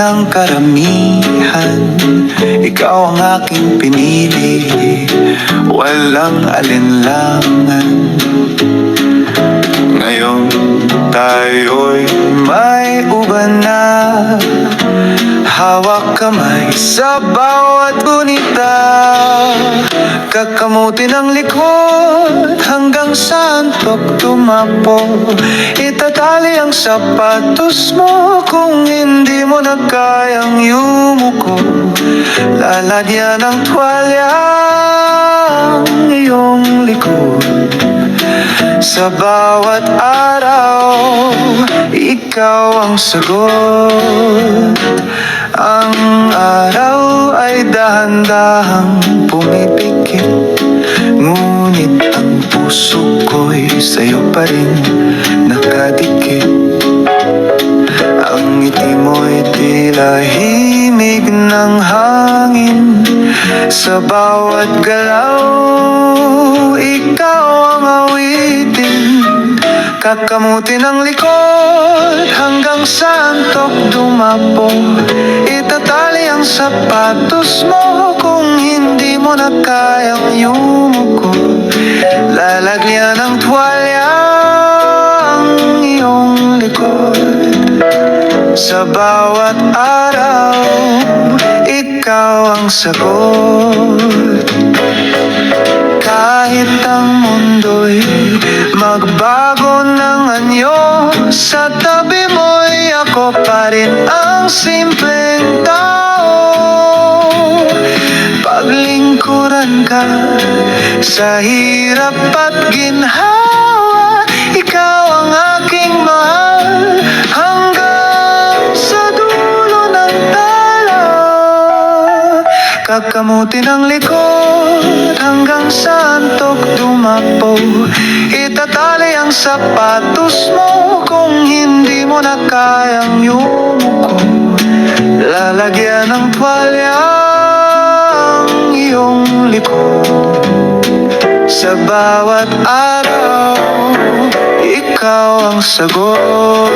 ng karamihan. Ikaw ang aking pinili, walang alinlangan. Ngayon tayo'y may uban na, hawak kamay sa bawat gunita. Kakamutin ang likod hanggang sa antok tumapo. Itatali ang sapatos mo kung hindi mo na kayang yumuko. Lalagyan ng tuwalya ang iyong likod. Sa bawat araw, ikaw ang sagot. Ang araw ay dahan-dahang pumipikit, ngunit ang puso ko'y sa'yo pa rin nakadikit. Ang ngiti mo'y tila himig ng hangin. Sa bawat galaw, ikaw ang awitin. Kakamutin ang likod hanggang sa antok dumapo. Itatali ang sapatos mo kung hindi mo na kayang yumuko. Lalagyan ng tuwalya ang iyong likod. Sa bawat araw, ikaw ang sagot. Kahit ang mundo'y magbago ng anyo, sa tabi mo'y ako pa rin ang simpleng tao. Paglingkuran ka sa hirap at ginhawa, ikaw ang aking mahal hanggang sa dulo ng tala. Kakamutin ang likod hanggang sa antok dumapo. Itatali ang sapatos mo kung hindi mo na kayang yumuko. Lalagyan ng tuwalya ang iyong likod. Sa bawat araw, ikaw ang sagot.